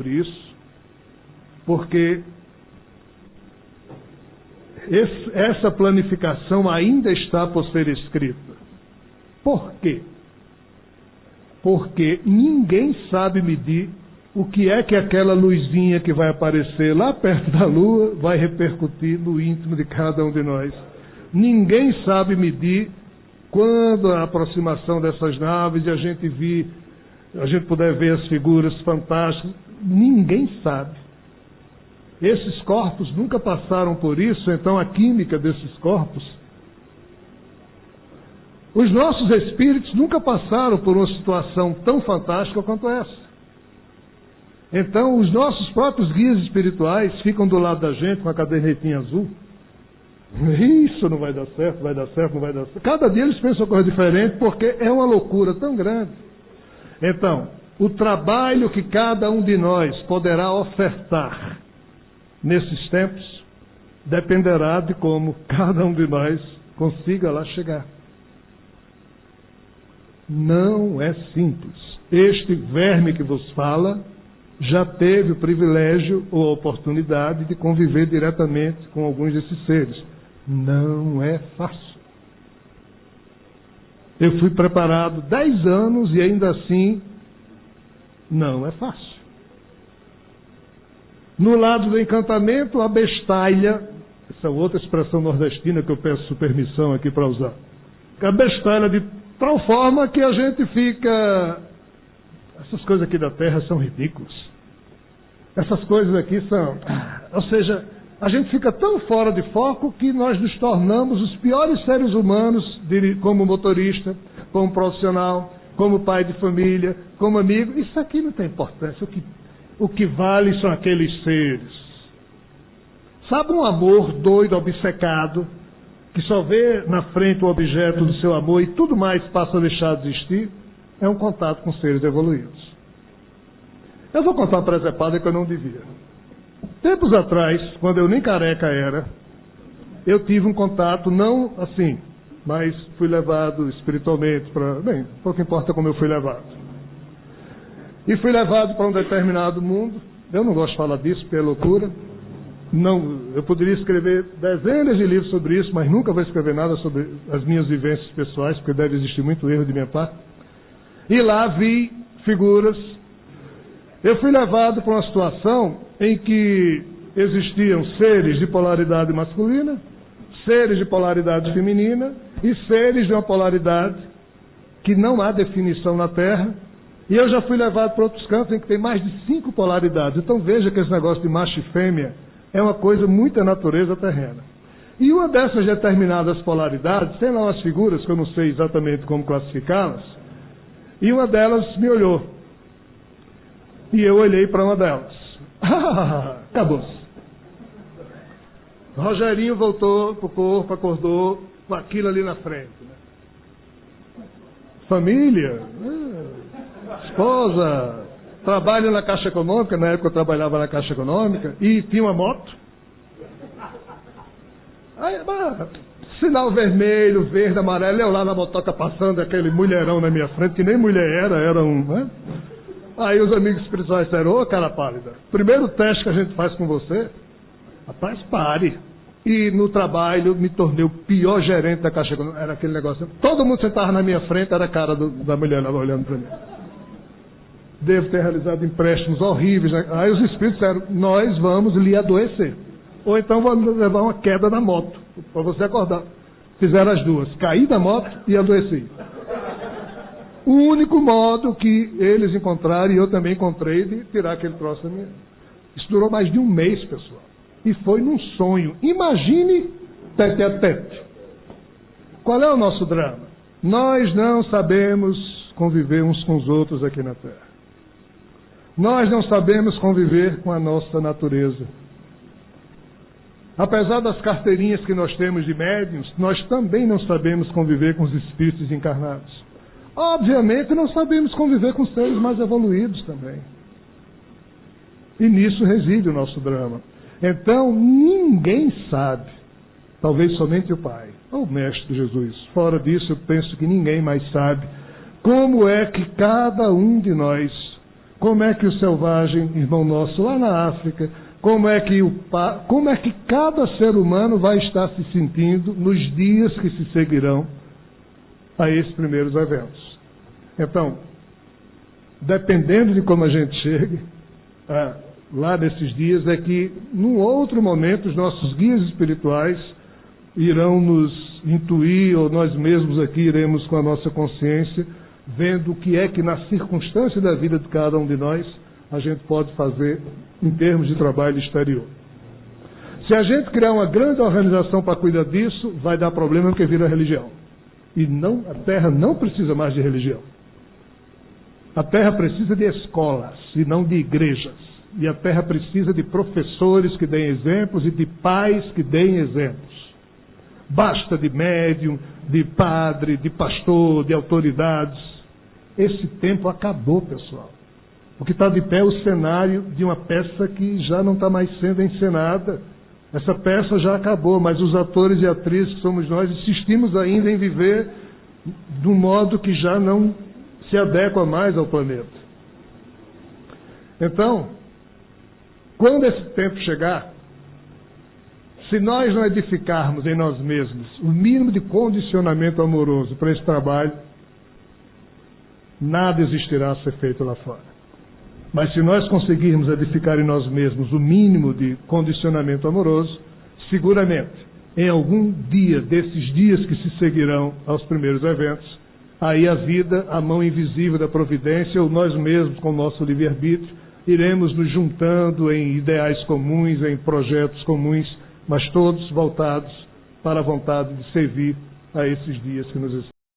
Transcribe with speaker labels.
Speaker 1: isso, porque essa planificação ainda está por ser escrita. Por quê? Porque ninguém sabe medir o que é que aquela luzinha que vai aparecer lá perto da Lua vai repercutir no íntimo de cada um de nós. Ninguém sabe medir quando a aproximação dessas naves e a gente puder ver as figuras fantásticas. Ninguém sabe. Esses corpos nunca passaram por isso, então a química desses corpos. Os nossos espíritos nunca passaram por uma situação tão fantástica quanto essa. Então, os nossos próprios guias espirituais ficam do lado da gente com a cadernetinha azul. Isso não vai dar certo, vai dar certo, não vai dar certo. Cada dia eles pensam coisa diferente, porque é uma loucura tão grande. Então, o trabalho que cada um de nós poderá ofertar nesses tempos dependerá de como cada um de nós consiga lá chegar. Não é simples. Este verme que vos fala já teve o privilégio ou a oportunidade de conviver diretamente com alguns desses seres. Não é fácil. Eu fui preparado 10 anos e ainda assim não é fácil. No lado do encantamento, a bestalha, essa outra expressão nordestina que eu peço permissão aqui para usar. A bestalha de tal forma que a gente fica... Essas coisas aqui da Terra são ridículas. Essas coisas aqui são... Ou seja, a gente fica tão fora de foco que nós nos tornamos os piores seres humanos, como motorista, como profissional, como pai de família, como amigo. Isso aqui não tem importância. O que vale são aqueles seres. Sabe um amor doido, obcecado, que só vê na frente o objeto do seu amor e tudo mais passa a deixar de existir? É um contato com seres evoluídos. Eu vou contar uma presepada que eu não devia. Tempos atrás, quando eu nem careca era, eu tive um contato, não assim, mas fui levado espiritualmente para... Bem, pouco importa como eu fui levado. E fui levado para um determinado mundo. Eu não gosto de falar disso, porque é loucura. Não, eu poderia escrever dezenas de livros sobre isso, mas nunca vou escrever nada sobre as minhas vivências pessoais, porque deve existir muito erro de minha parte. E lá vi figuras. Eu fui levado para uma situação em que existiam seres de polaridade masculina, seres de polaridade feminina e seres de uma polaridade que não há definição na Terra. E eu já fui levado para outros campos em que tem mais de 5 polaridades. Então veja que esse negócio de macho e fêmea é uma coisa muito da natureza terrena. E uma dessas determinadas polaridades, tem lá umas figuras que eu não sei exatamente como classificá-las, e uma delas me olhou. E eu olhei para uma delas. Acabou-se. Rogerinho voltou para o corpo, acordou com aquilo ali na frente. Família, esposa, trabalho na Caixa Econômica, na época eu trabalhava na Caixa Econômica, e tinha uma moto. Aí, sinal vermelho, verde, amarelo, eu lá na motoca passando, aquele mulherão na minha frente, que nem mulher era um... Né? Aí os amigos espirituais disseram, ô cara pálida, primeiro teste que a gente faz com você, rapaz, pare. E no trabalho me tornei o pior gerente da Caixa Econômica, era aquele negócio, todo mundo sentava na minha frente, era a cara da mulher lá olhando para mim. Devo ter realizado empréstimos horríveis, né? Aí os espíritos disseram, nós vamos lhe adoecer. Ou então vamos levar uma queda na moto, para você acordar. Fizeram as duas, caí da moto e adoeci. O único modo que eles encontraram, e eu também encontrei, de tirar aquele troço da minha... Isso durou mais de um mês, pessoal. E foi num sonho. Imagine tete a tete. Qual é o nosso drama? Nós não sabemos conviver uns com os outros aqui na Terra. Nós não sabemos conviver com a nossa natureza. Apesar das carteirinhas que nós temos de médiuns, nós também não sabemos conviver com os espíritos encarnados. Obviamente não sabemos conviver com seres mais evoluídos também. E nisso reside o nosso drama. Então ninguém sabe, talvez somente o Pai, ou o Mestre Jesus. Fora disso eu penso que ninguém mais sabe como é que cada um de nós como é que o selvagem, irmão nosso, lá na África, como é que cada ser humano vai estar se sentindo nos dias que se seguirão a esses primeiros eventos. Então, dependendo de como a gente chegue lá nesses dias, é que, num outro momento, os nossos guias espirituais irão nos intuir, ou nós mesmos aqui iremos com a nossa consciência, vendo o que é que, na circunstância da vida de cada um de nós, a gente pode fazer em termos de trabalho exterior. Se a gente criar uma grande organização para cuidar disso, vai dar problema porque vira religião. E a Terra não precisa mais de religião. A Terra precisa de escolas e não de igrejas. E a Terra precisa de professores que deem exemplos e de pais que deem exemplos. Basta de médium, de padre, de pastor, de autoridades. Esse tempo acabou, pessoal. O que está de pé é o cenário de uma peça que já não está mais sendo encenada. Essa peça já acabou, mas os atores e atrizes que somos nós insistimos ainda em viver de um modo que já não se adequa mais ao planeta. Então, quando esse tempo chegar, se nós não edificarmos em nós mesmos o mínimo de condicionamento amoroso para esse trabalho, nada existirá a ser feito lá fora. Mas se nós conseguirmos edificar em nós mesmos o mínimo de condicionamento amoroso, seguramente, em algum dia desses dias que se seguirão aos primeiros eventos, aí a vida, a mão invisível da providência, ou nós mesmos com o nosso livre-arbítrio, iremos nos juntando em ideais comuns, em projetos comuns, mas todos voltados para a vontade de servir a esses dias que nos